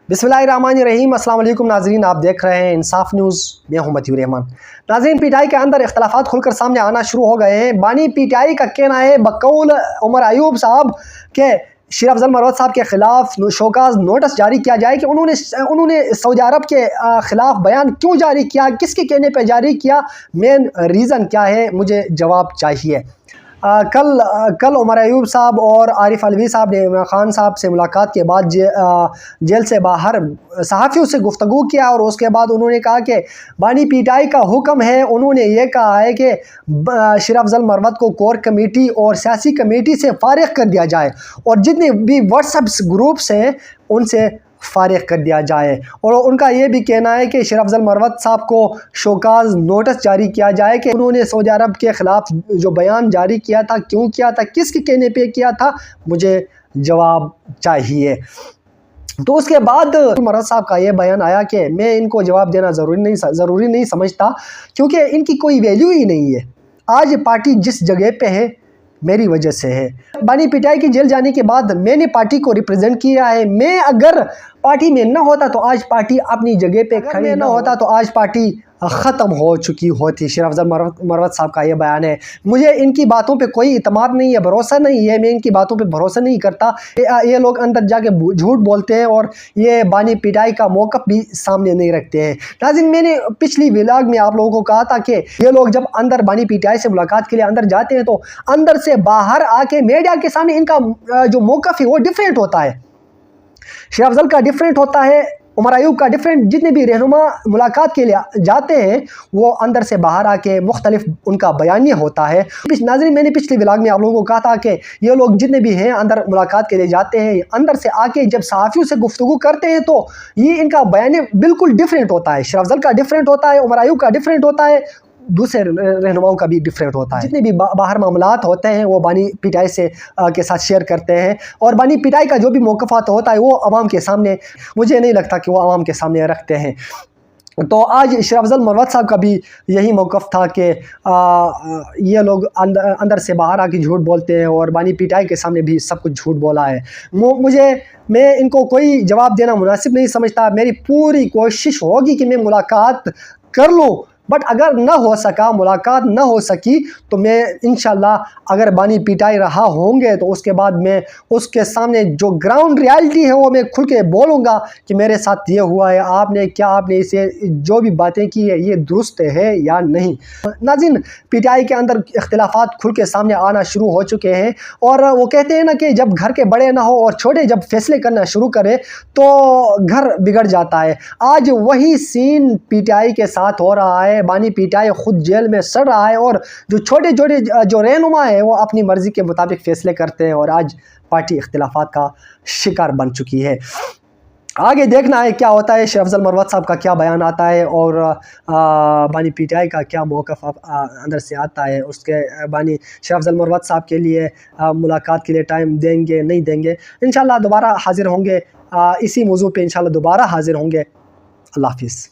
बिस्मिल्लाहिर्रहमानिर्रहीम। अस्सलाम वालेकुम नाज़रीन, आप देख रहे हैं इंसाफ न्यूज़। मैं हूं मतीउर रहमान। नाज़रीन, पीटीआई के अंदर इख्तलाफात खुलकर सामने आना शुरू हो गए हैं। बानी पीटीआई का कहना है बकौल उमर अयूब साहब के शेर अफजल मरवत साहब के खिलाफ शोकाज नोटिस जारी किया जाए कि उन्होंने सऊदी अरब के खिलाफ बयान क्यों जारी किया, किसके कहने पर जारी किया, मेन रीज़न क्या है, मुझे जवाब चाहिए। कल उमर अयूब साहब और आरिफ अलवी साहब ने इमरान खान साहब से मुलाकात के बाद जेल से बाहर सहाफ़ियों से गुफ्तगू किया और उसके बाद उन्होंने कहा कि बानी पीटीआई का हुक्म है। उन्होंने ये कहा है कि शेर अफजल मरवत को कोर कमेटी और सियासी कमेटी से फारिग कर दिया जाए और जितने भी व्हाट्सएप ग्रुप्स हैं उनसे फारिग कर दिया जाए। और उनका ये भी कहना है कि शेर अफजल मरवत साहब को शोकाज नोटिस जारी किया जाए कि उन्होंने सऊदी अरब के ख़िलाफ़ जो बयान जारी किया था, क्यों किया था, किसके कहने पे किया था, मुझे जवाब चाहिए। तो उसके बाद मरवत साहब का ये बयान आया कि मैं इनको जवाब देना ज़रूरी नहीं समझता क्योंकि इनकी कोई वैल्यू ही नहीं है। आज पार्टी जिस जगह पे है मेरी वजह से है। बानी पीटीआई की जेल जाने के बाद मैंने पार्टी को रिप्रेजेंट किया है। मैं अगर पार्टी में ना होता तो आज पार्टी अपनी जगह पे खड़ी ना होता तो आज पार्टी ख़त्म हो चुकी होती। शेर अफजल मरवत साहब का ये बयान है। मुझे इनकी बातों पे कोई इत्मीनान नहीं है, भरोसा नहीं है। मैं इनकी बातों पे भरोसा नहीं करता। ये लोग अंदर जाके झूठ बोलते हैं और ये बानी पीटीआई का मौक़िफ़ भी सामने नहीं रखते हैं। नाज़रीन, मैंने पिछली व्लॉग में आप लोगों को कहा था कि ये लोग जब अंदर बानी पीटीआई से मुलाकात के लिए अंदर जाते हैं तो अंदर से बाहर आके मीडिया के सामने इनका जो मौक़िफ़ है वो डिफरेंट होता है। शेर अफजल का डिफरेंट होता है, उमर अयूब का डिफरेंट। जितने भी रहनुमा मुलाकात के लिए जाते हैं वो अंदर से बाहर आके मुख्तलिफ उनका बयानिया होता है। नाज़रीन, मैंने पिछले व्लॉग में आप लोगों को कहा था कि ये लोग जितने भी हैं अंदर मुलाकात के लिए जाते हैं, अंदर से आके जब सहाफ़ियों से गुफ्तगू करते हैं तो ये इनका बयानिया बिल्कुल डिफरेंट होता है। शेर अफजल का डिफरेंट होता है, उमर अयूब का डिफरेंट होता है, दूसरे रहनुमाओं का भी डिफरेंट होता है। जितने भी बाहर मामलात होते हैं वो बानी पीटीआई से के साथ शेयर करते हैं और बानी पीटीआई का जो भी मौक़िफ़ात होता है वो अवाम के सामने, मुझे नहीं लगता कि वो अवाम के सामने रखते हैं। तो आज शेर अफजल मरवत साहब का भी यही मौक़िफ़ था कि ये लोग अंदर से बाहर आके झूठ बोलते हैं और बानी पीटीआई के सामने भी सब कुछ झूठ बोला है। मैं इनको कोई जवाब देना मुनासिब नहीं समझता। मेरी पूरी कोशिश होगी कि मैं मुलाकात कर लूँ, बट अगर ना हो सका, मुलाकात ना हो सकी तो मैं इंशाल्लाह अगर बानी पीटीआई रहा होंगे तो उसके बाद मैं उसके सामने जो ग्राउंड रियलिटी है वो मैं खुल के बोलूँगा कि मेरे साथ ये हुआ है, आपने इसे जो भी बातें की है ये दुरुस्त है या नहीं। नाज़रीन, पीटीआई के अंदर इख्तिलाफात खुल के सामने आना शुरू हो चुके हैं और वो कहते हैं ना कि जब घर के बड़े ना हो और छोटे जब फैसले करना शुरू करें तो घर बिगड़ जाता है। आज वही सीन पीटीआई के साथ हो रहा है। बानी पीटीआई खुद जेल में सड़ रहा है और जो छोटे छोटे जो रहनुमा है वो अपनी मर्ज़ी के मुताबिक फ़ैसले करते हैं और आज पार्टी इख्तिलाफात का शिकार बन चुकी है। आगे देखना है क्या होता है, शेर अफजल मरवत साहब का क्या बयान आता है और बानी पीटीआई का क्या मौक़िफ़ अंदर से आता है। उसके बानी शेर अफजल मरवत साहब के लिए मुलाकात के लिए टाइम देंगे नहीं देंगे, इंशाल्लाह दोबारा हाज़िर होंगे। इसी मौजू पे इंशाल्लाह दोबारा हाज़िर होंगे। अल्लाह हाफ़िज़।